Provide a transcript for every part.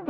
Hey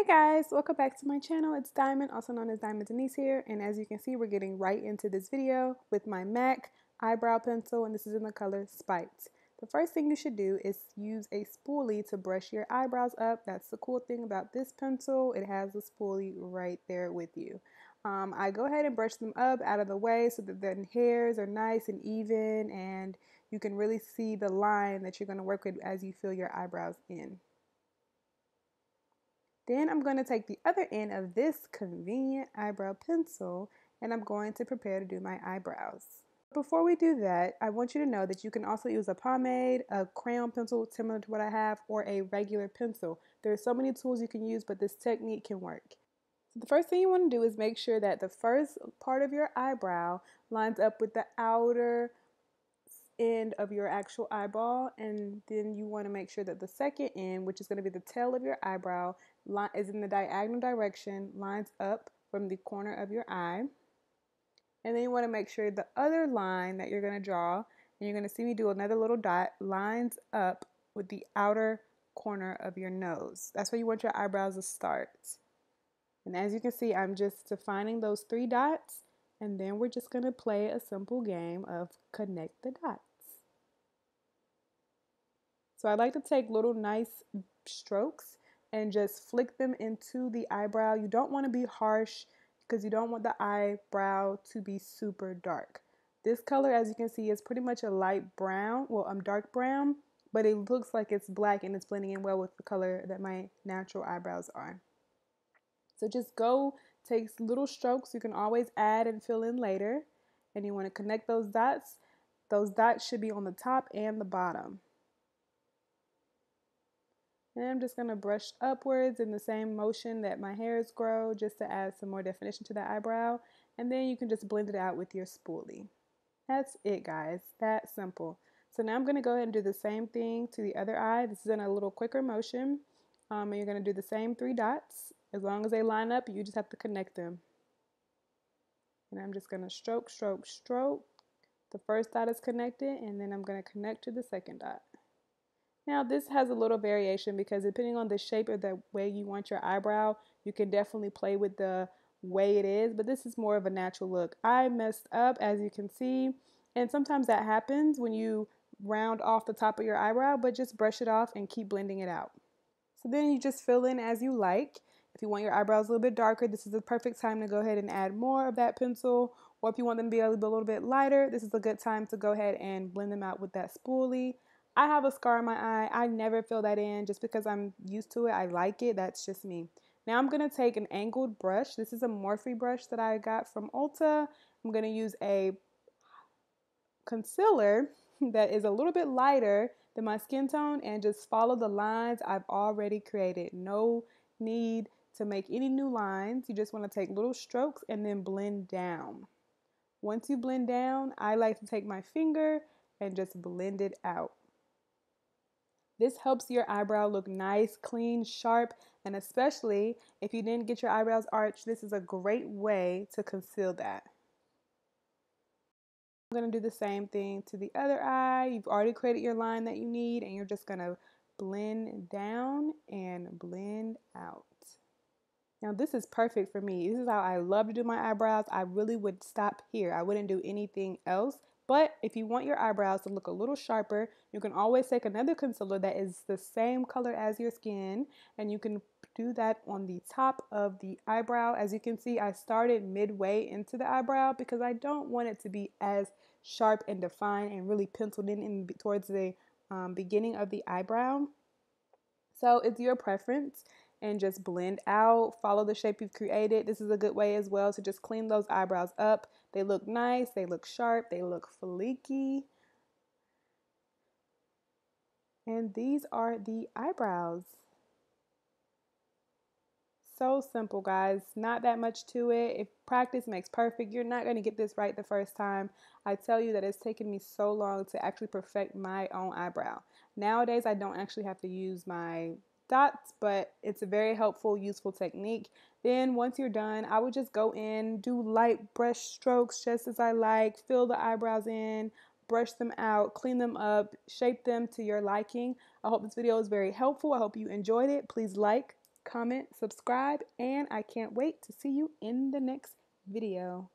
guys, welcome back to my channel. It's Diamond, also known as Diamond Denise here, and as you can see, we're getting right into this video with my MAC eyebrow pencil, and this is in the color Spiked. The first thing you should do is use a spoolie to brush your eyebrows up. That's the cool thing about this pencil. It has a spoolie right there with you. I go ahead and brush them up out of the way so that the hairs are nice and even, and you can really see the line that you're going to work with as you fill your eyebrows in. Then I'm going to take the other end of this convenient eyebrow pencil and I'm going to prepare to do my eyebrows. Before we do that, I want you to know that you can also use a pomade, a crayon pencil similar to what I have, or a regular pencil. There are so many tools you can use, but this technique can work. So the first thing you want to do is make sure that the first part of your eyebrow lines up with the outer end of your actual eyeball, and then you want to make sure that the second end, which is going to be the tail of your eyebrow, is in the diagonal direction, lines up from the corner of your eye. And then you want to make sure the other line that you're going to draw, and you're going to see me do another little dot, lines up with the outer corner of your nose. That's where you want your eyebrows to start. And as you can see, I'm just defining those 3 dots, and then we're just going to play a simple game of connect the dots. So I like to take little nice strokes and just flick them into the eyebrow. You don't want to be harsh because you don't want the eyebrow to be super dark. This color, as you can see, is pretty much a light brown, well, dark brown, but it looks like it's black and it's blending in well with the color that my natural eyebrows are. So just go take little strokes. You can always add and fill in later. And you want to connect those dots. Those dots should be on the top and the bottom. And I'm just going to brush upwards in the same motion that my hairs grow, just to add some more definition to the eyebrow. And then you can just blend it out with your spoolie. That's it, guys. That simple. So now I'm going to go ahead and do the same thing to the other eye. This is in a little quicker motion. And you're going to do the same 3 dots. As long as they line up, you just have to connect them. And I'm just going to stroke, stroke, stroke. The first dot is connected, and then I'm going to connect to the second dot. Now this has a little variation because depending on the shape or the way you want your eyebrow, you can definitely play with the way it is, but this is more of a natural look. I messed up, as you can see, and sometimes that happens when you round off the top of your eyebrow, but just brush it off and keep blending it out. So then you just fill in as you like. If you want your eyebrows a little bit darker, this is the perfect time to go ahead and add more of that pencil, or if you want them to be a little bit lighter, this is a good time to go ahead and blend them out with that spoolie. I have a scar on my eye. I never fill that in just because I'm used to it. I like it. That's just me. Now I'm going to take an angled brush. This is a Morphe brush that I got from Ulta. I'm going to use a concealer that is a little bit lighter than my skin tone and just follow the lines I've already created. No need to make any new lines. You just want to take little strokes and then blend down. Once you blend down, I like to take my finger and just blend it out. This helps your eyebrow look nice, clean, sharp, and especially if you didn't get your eyebrows arched, this is a great way to conceal that. I'm going to do the same thing to the other eye. You've already created your line that you need, and you're just going to blend down and blend out. Now this is perfect for me. This is how I love to do my eyebrows. I really would stop here. I wouldn't do anything else. But if you want your eyebrows to look a little sharper, you can always take another concealer that is the same color as your skin, and you can do that on the top of the eyebrow. As you can see, I started midway into the eyebrow because I don't want it to be as sharp and defined and really penciled in towards the beginning of the eyebrow. So it's your preference, and just blend out, follow the shape you've created. This is a good way as well to just clean those eyebrows up. They look nice, they look sharp, they look fleeky. And these are the eyebrows. So simple, guys. Not that much to it. If practice makes perfect, you're not going to get this right the first time. I tell you that it's taken me so long to actually perfect my own eyebrow. Nowadays, I don't actually have to use my dots, but it's a very helpful, useful technique. Then once you're done, I would just go in, do light brush strokes just as I like, fill the eyebrows in, brush them out, clean them up, shape them to your liking. I hope this video is very helpful. I hope you enjoyed it. Please like, comment, subscribe, and I can't wait to see you in the next video.